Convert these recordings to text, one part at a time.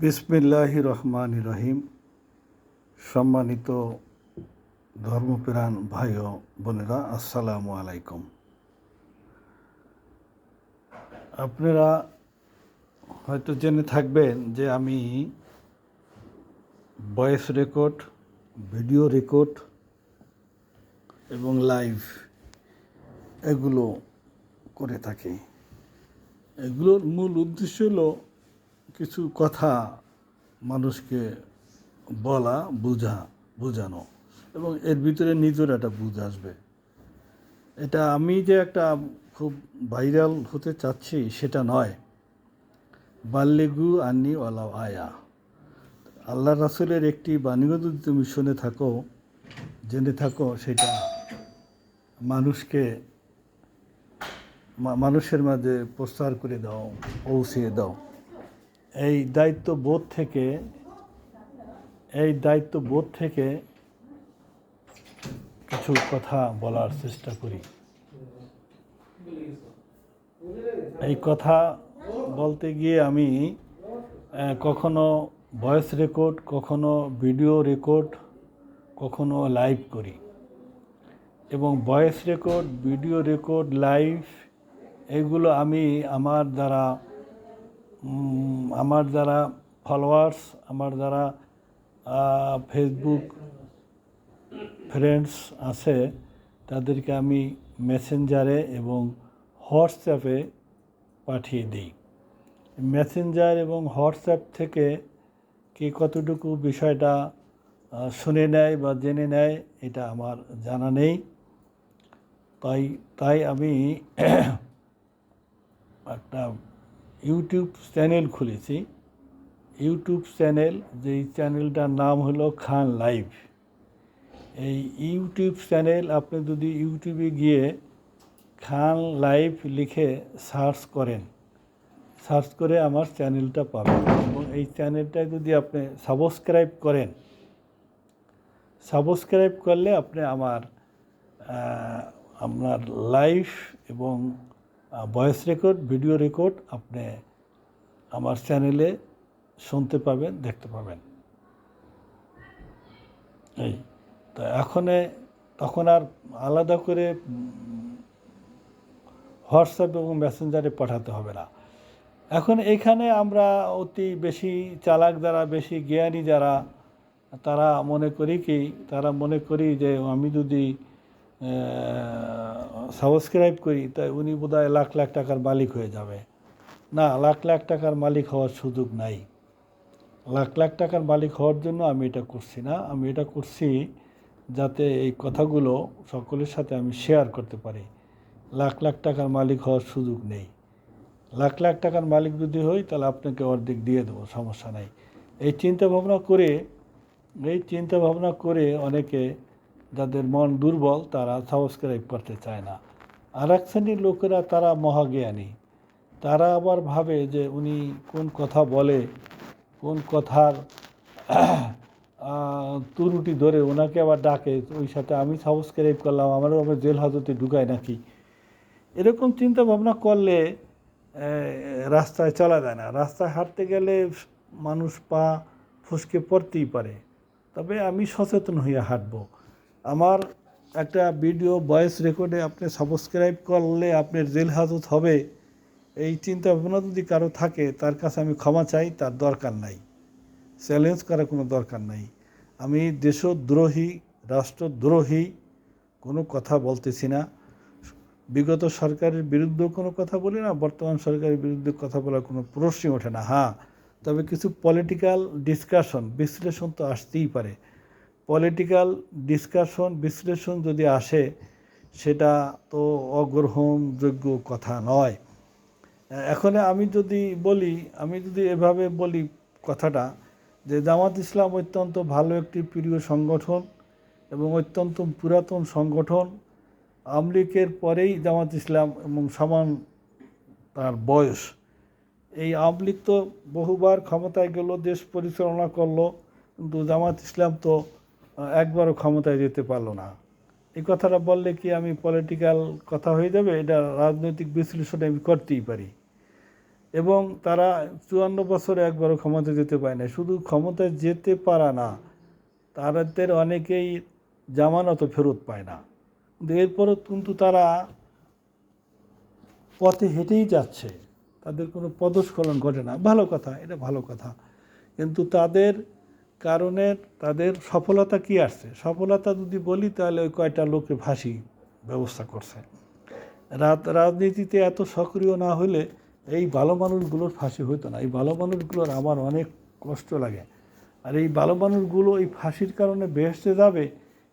বিসমিল্লাহির রহমানির রহিম। সম্মানিত ধর্মপ্রাণ ভাই ও বোনেরা, আসসালামু আলাইকুম। আপনারা হয়তো জেনে থাকবেন যে আমি ভয়েস রেকর্ড, ভিডিও রেকর্ড এবং লাইভ এগুলো করে থাকি। এগুলোর মূল উদ্দেশ্য হলো কিছু কথা মানুষকে বলা, বোঝানো এবং এর ভিতরে নিজের একটা বুঝ আসবে। এটা আমি যে একটা খুব ভাইরাল হতে চাচ্ছি সেটা নয়। বাল্লিগু আন্নি ওয়ালাউ আয়া, আল্লাহ রাসূলের একটি বাণীও যদি তুমি শুনে থাকো, জেনে থাকো, সেটা মানুষের মাঝে প্রচার করে দাও, পৌঁছিয়ে দাও। এই দায়িত্ববোধ থেকে কিছু কথা বলার চেষ্টা করি। এই কথা বলতে গিয়ে আমি কখনো ভয়েস রেকর্ড, কখনো ভিডিও রেকর্ড, কখনো লাইভ করি। এবং voice record, video record, live এগুলো আমি আমার যারা ফলোয়ার্স, আমার যারা ফেসবুক ফ্রেন্ডস আছে, তাদেরকে আমি মেসেঞ্জারে এবং হোয়াটসঅ্যাপে পাঠিয়ে দিই। মেসেঞ্জার এবং হোয়াটসঅ্যাপ থেকে কে কতটুকু বিষয়টা শুনে নেয় বা জেনে নেয় এটা আমার জানা নেই। তাই আমি একটা ইউটিউব চ্যানেল খুলেছি। ইউটিউব চ্যানেল, যেই চ্যানেলটার নাম হলো খান লাইভ। এই ইউটিউব চ্যানেল আপনি যদি ইউটিউবে গিয়ে খান লাইভ লিখে সার্চ করে আমার চ্যানেলটা পাবেন। এবং এই চ্যানেলটায় যদি আপনি সাবস্ক্রাইব করলে আপনি আপনার লাইভ এবং ভয়েস রেকর্ড, ভিডিও রেকর্ড আপনি আমার চ্যানেলে শুনতে পাবেন, দেখতে পাবেন। এই তো তখন আর আলাদা করে হোয়াটসঅ্যাপ এবং মেসেঞ্জারে পাঠাতে হবে না। এখন এখানে আমরা অতি বেশি চালাক যারা, বেশি জ্ঞানী যারা, তারা মনে করি যে আমি যদি সাবস্ক্রাইব করি তাই উনি বোধহয় লাখ লাখ টাকার মালিক হয়ে যাবে। না, লাখ লাখ টাকার মালিক হওয়ার সুযোগ নাই। লাখ লাখ টাকার মালিক হওয়ার জন্য আমি এটা করছি না। আমি এটা করছি যাতে এই কথাগুলো সকলের সাথে আমি শেয়ার করতে পারি। লাখ লাখ টাকার মালিক হওয়ার সুযোগ নেই। লাখ লাখ টাকার মালিক যদি হই তাহলে আপনাকে অর্ধেক দিয়ে দেবো, সমস্যা নাই। এই চিন্তা ভাবনা করে অনেকে, যাদের মন দুর্বল, তারা সাবস্ক্রাইব করতে চায় না। আর এক শ্রেণীর লোকেরা, তারা মহাজ্ঞানী। তারা আবার ভাবে যে উনি কোন কথা বলে, কোন কথার ত্রুটি ধরে ওনাকে আবার ডাকে, ওই সাথে আমি সাবস্ক্রাইব করলাম, আমারও আবার জেল হাজতে ঢুকায় নাকি। এরকম চিন্তা ভাবনা করলে রাস্তায় চলা যায় না। রাস্তায় হাঁটতে গেলে মানুষ পা ফসকে পড়তেই পারে। তবে আমি সচেতন হয়ে হাঁটব। আমার একটা ভিডিও ভয়েস রেকর্ডে আপনি সাবস্ক্রাইব করলে আপনার জেল হাজত হবে, এই চিন্তা ভাবনা যদি কারো থাকে, তার কাছে আমি ক্ষমা চাই। তার দরকার নাই, চ্যালেঞ্জ করার কোনো দরকার নাই। আমি দেশদ্রোহী, রাষ্ট্রদ্রোহী কোনো কথা বলতেছি না। বিগত সরকারের বিরুদ্ধেও কোনো কথা বলি না, বর্তমান সরকারের বিরুদ্ধে কথা বলার কোনো প্রশ্নই ওঠে না। হ্যাঁ, তবে কিছু পলিটিক্যাল ডিসকাশন, বিশ্লেষণ তো আসতেই পারে। পলিটিক্যাল বিশ্লেষণ যদি আসে, সেটা তো অগ্রহণযোগ্য কথা নয়। এখন আমি যদি এভাবে বলি কথাটা, যে জামাত ইসলাম অত্যন্ত ভালো একটি প্রিয় সংগঠন এবং অত্যন্ত পুরাতন সংগঠন। আওয়ামী লীগের পরেই জামাত ইসলাম এবং সমান তার বয়স। এই আওয়ামী লীগ তো বহুবার ক্ষমতায় গেল, দেশ পরিচালনা করলো, কিন্তু জামাত ইসলাম তো একবারও ক্ষমতায় যেতে পারলো না। এই কথাটা বললে কি আমি পলিটিক্যাল কথা হয়ে যাবে? এটা রাজনৈতিক বিশ্লেষণ আমি করতেই পারি। এবং তারা 54 বছরে একবারও ক্ষমতা যেতে পারে না। শুধু ক্ষমতায় যেতে পারা না, তাদের অনেকেই জামানতও ফেরত পায় না। কিন্তু এরপরও কিন্তু তারা পথে হেঁটেই যাচ্ছে, তাদের কোনো পদস্খলন ঘটে না। ভালো কথা, এটা ভালো কথা। কিন্তু তাদের কারণে তাদের সফলতা কি আসছে? সফলতা যদি বলি তাহলে ওই কয়টা লোকে ফাঁসি ব্যবস্থা করছে। রাজনীতিতে এত সক্রিয় না হলে এই ভালো মানুষগুলোর ফাঁসি হতো না। এই ভালো মানুষগুলোর আমার অনেক কষ্ট লাগে। আর এই ভালো মানুষগুলো এই ফাঁসির কারণে বেহেশতে যাবে,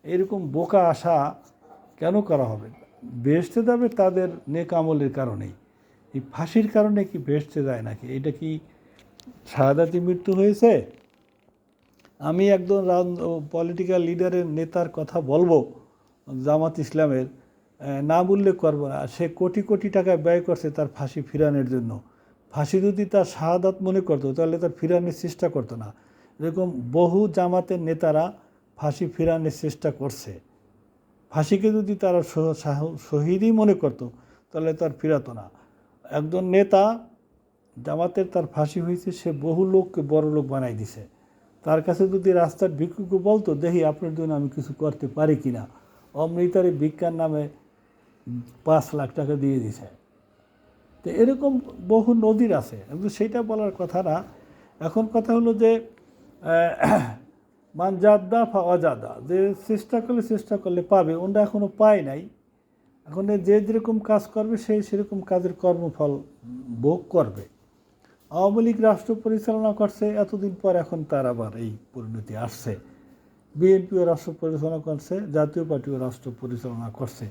এরকম বোকা আশা কেন করা হবে? বেহেশতে যাবে তাদের নেক আমলের কারণেই। এই ফাঁসির কারণে কি বেহেশতে যায় নাকি? এটা কি শাহাদাতি মৃত্যু হয়েছে? আমি একজন পলিটিক্যাল লিডারের নেতার কথা বলবো, জামাত ইসলামের, নাম উল্লেখ করবো না। সে কোটি কোটি টাকা ব্যয় করছে তার ফাঁসি ফিরানোর জন্য। ফাঁসি যদি তার শাহাদাত মনে করতো তাহলে তার ফিরানোর চেষ্টা করতো না। এরকম বহু জামাতের নেতারা ফাঁসি ফিরানোর চেষ্টা করছে। ফাঁসিকে যদি তারা শহীদই মনে করতো তাহলে তার ফিরাতো না। একজন নেতা জামাতের তার ফাঁসি হয়েছে, সে বহু লোককে বড় লোক বানাই দিছে। তার কাছে যদি রাস্তার ভিক্ষুকে বলতো, দেখি আপনার জন্য আমি কিছু করতে পারি কি না, অমৃতারে ভিক্ষার নামে 5 লাখ টাকা দিয়ে দিছে। তো এরকম বহু নদীর আছে, কিন্তু সেইটা বলার কথা না। এখন কথা হলো যে মানজাদা ফাওয়াজাদা, যে চেষ্টা করলে পাবে, ওরা এখনও পায় নাই। এখন যে যেরকম কাজ করবে সেই সেরকম কাজের কর্মফল ভোগ করবে। আওয়ামী লীগ রাষ্ট্র পরিচালনা করছে এতদিন পর, এখন তার আবার এই পরিণতি আসছে। বিএনপিও রাষ্ট্র পরিচালনা করছে, জাতীয় পার্টিও রাষ্ট্র পরিচালনা করছে।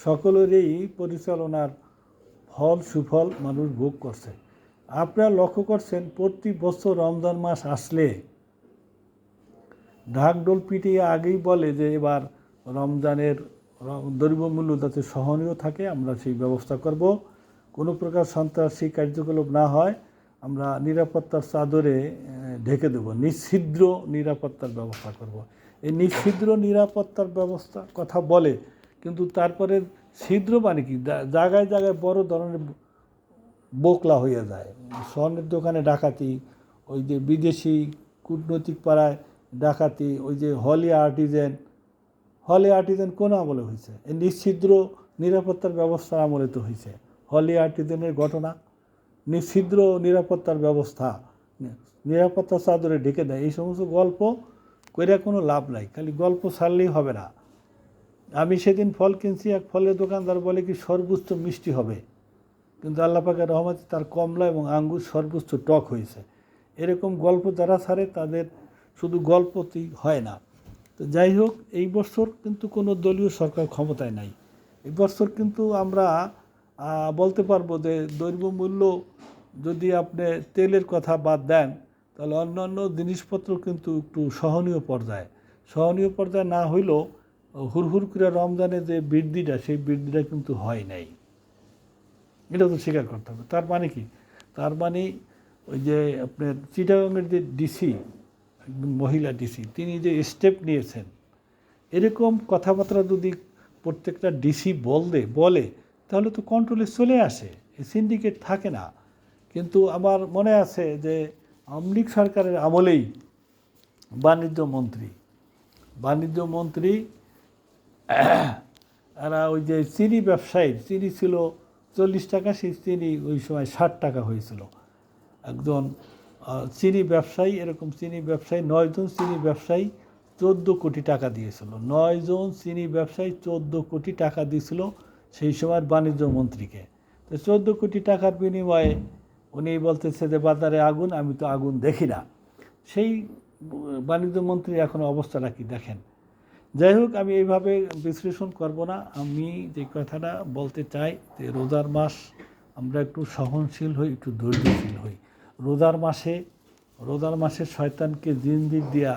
সকলের এই পরিচালনার ফল সুফল মানুষ ভোগ করছে। আপনারা লক্ষ্য করছেন, প্রতি বছর রমজান মাস আসলে ঢাকঢোল পিটিয়ে আগেই বলে যে এবার রমজানের দ্রব্যমূল্য যাতে সহনীয় থাকে আমরা সেই ব্যবস্থা করব, কোনো প্রকার সন্ত্রাসী কার্যকলাপ না হয় আমরা নিরাপত্তার চাদরে ঢেকে দেব, নিঃছিদ্র নিরাপত্তার ব্যবস্থা করব। এই নিঃছিদ্র নিরাপত্তার ব্যবস্থা কথা বলে, কিন্তু তারপরে ছিদ্র মানে কি, জায়গায় জায়গায় বড় ধরনের বোকলা হয়ে যায়। স্বর্ণের দোকানে ডাকাতি, ওই যে বিদেশি কূটনৈতিক পাড়ায় ডাকাতি, ওই যে হলি আর্টিজেন কোন আমলে হয়েছে? এই নিঃছিদ্র নিরাপত্তার ব্যবস্থার আমলে তো হয়েছে। হলি আর্টিজেনের ঘটনা, নিঃছিদ্র নিরাপত্তার ব্যবস্থা, নিরাপত্তা চাদরে ঢেকে দেয়। এই সমস্ত গল্প করে কোনো লাভ নাই, খালি গল্প ছাড়লেই হবে না। আমি সেদিন ফল কিনছি, এক ফলের দোকানদার বলে কি সর্বোচ্চ মিষ্টি হবে, কিন্তু আল্লাহ পাকের রহমতে তার কমলা এবং আঙ্গুর সর্বোচ্চ টক হয়েছে। এরকম গল্প যারা ছাড়ে তাদের শুধু গল্পতেই হয় না। তো যাই হোক, এই বছর কিন্তু কোনো দলীয় সরকার ক্ষমতায় নাই। এই বছর কিন্তু আমরা বলতে পারবো যে দ্রব্যমূল্য যদি আপনি তেলের কথা বাদ দেন তাহলে অন্যান্য জিনিসপত্র কিন্তু একটু সহনীয় পর্যায়ে না হইলেও হুড়হুড় করে রমজানের যে বৃদ্ধিটা, সেই বৃদ্ধিটা কিন্তু হয় নাই। এটা তো স্বীকার করতে হবে। তার মানে কি? তার মানে ওই যে আপনার চিটাগাংয়ের যে ডিসি, মহিলা ডিসি, তিনি যে স্টেপ নিয়েছেন, এরকম কথাবার্তা যদি প্রত্যেকটা ডিসি বলে তাহলে তো কন্ট্রোলে চলে আসে, সিন্ডিকেট থাকে না। কিন্তু আমার মনে আছে যে আওয়ামী লীগ সরকারের আমলেই বাণিজ্য মন্ত্রী এরা ওই যে চিনি ব্যবসায়ী, চিনি ছিল 40 টাকা, সেই চিনি ওই সময় 60 টাকা হয়েছিল। একজন চিনি ব্যবসায়ী, এরকম চিনি ব্যবসায়ী 9 জন চিনি ব্যবসায়ী 14 কোটি টাকা দিয়েছিল। 9 জন চিনি ব্যবসায়ী 14 কোটি টাকা দিয়েছিল সেই সময় বাণিজ্য মন্ত্রীকে। তো 14 কোটি টাকার বিনিময়ে উনি বলতেছে যে বাজারে আগুন, আমি তো আগুন দেখি না। সেই বাণিজ্য মন্ত্রীর এখন অবস্থাটা কি দেখেন। যাই হোক, আমি এইভাবে বিশ্লেষণ করব না। আমি যে কথাটা বলতে চাই যে রোজার মাস আমরা একটু সহনশীল হই, একটু ধৈর্যশীল হই। রোজার মাসে শয়তানকে জিনজির দিয়া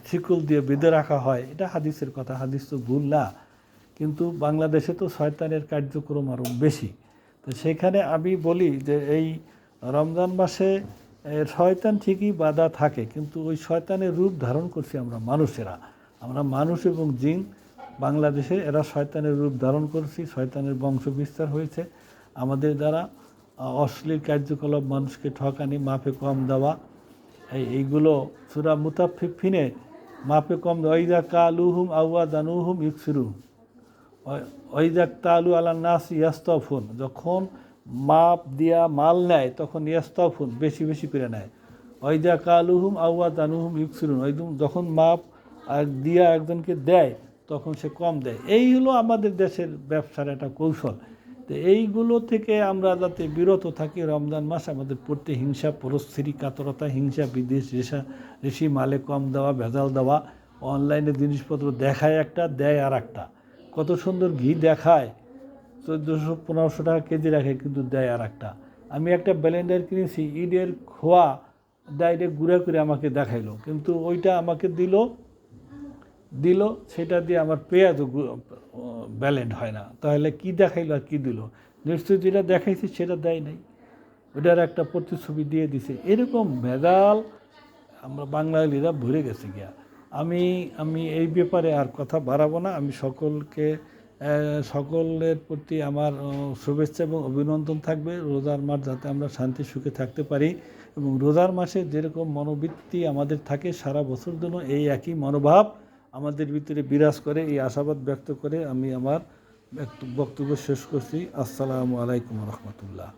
শিকল দিয়ে বেঁধে রাখা হয়, এটা হাদিসের কথা, হাদিস তো ভুল না। কিন্তু বাংলাদেশে তো শয়তানের কার্যক্রম আরও বেশি। তো সেখানে আমি বলি যে এই রমজান মাসে শয়তান ঠিকই বাধা থাকে, কিন্তু ওই শয়তানের রূপ ধারণ করছি আমরা মানুষ এবং জিন। বাংলাদেশে এরা শয়তানের রূপ ধারণ করছি, শয়তানের বংশ বিস্তার হয়েছে আমাদের দ্বারা। অশ্লীল কার্যকলাপ, মানুষকে ঠকানি, মাপে কম দেওয়া, এইগুলো সূরা মুতাফফিফিনে মাপে কম দেওয়া। ওয়াইদা কালুহুম আওয়া দানুহুম ইউকসিরুন, ওয়াইদা তালু আলান নাস ইয়াস্তাফুন, যখন মাপ দিয়া মাল নেয় তখন ইয়াস্তাফুন বেশি বেশি করে নেয়। ওয়াইদা কালুহুম আওয়া দানুহুম ইউকসিরুন, যখন মাপ দিয়া একজনকে দেয় তখন সে কম দেয়। এই হলো আমাদের দেশের ব্যবসার একটা কৌশল। তো এইগুলো থেকে আমরা যাতে বিরত থাকি, রমজান মাস আমাদের পড়তে হিংসা, পরশ্রী কাতরতা, হিংসা, বিদেশ রেশি, মালে কম দেওয়া, ভেজাল দেওয়া, অনলাইনে জিনিসপত্র দেখায় একটা, দেয় আর একটা। কত সুন্দর ঘি দেখায় 1400-1500 টাকা কেজি রাখে, কিন্তু দেয় আর একটা। আমি একটা ব্লেন্ডার কিনেছি, ঈদের খোয়া ডাইরেক্ট গুঁড়া করে আমাকে দেখাইলো, কিন্তু ওইটা আমাকে দিল সেটা দিয়ে আমার পেঁয়াজও ব্যালেন্ড হয় না। তাহলে কি দেখাইলো আর কি দিল? নিশ্চয়ই যেটা দেখাইছি সেটা দেয় নাই, ওটার একটা প্রতিছবি দিয়ে দিছে। এরকম ভেজাল আমরা বাঙালিরা ভরে গেছে গিয়া। আমি এই ব্যাপারে আর কথা বাড়াবো না। আমি সকলের প্রতি আমার শুভেচ্ছা এবং অভিনন্দন থাকবে। রোজার মাস যাতে আমরা শান্তি সুখে থাকতে পারি, এবং রোজার মাসে যেরকম মনোবৃত্তি আমাদের থাকে সারা বছর জন্য এই একই মনোভাব আমাদের ভিতরে বিরাজ করে, এই আশাবাদ ব্যক্ত করে আমি আমার বক্তব্য শেষ করছি। আসসালামু আলাইকুম রহমতুল্লাহ।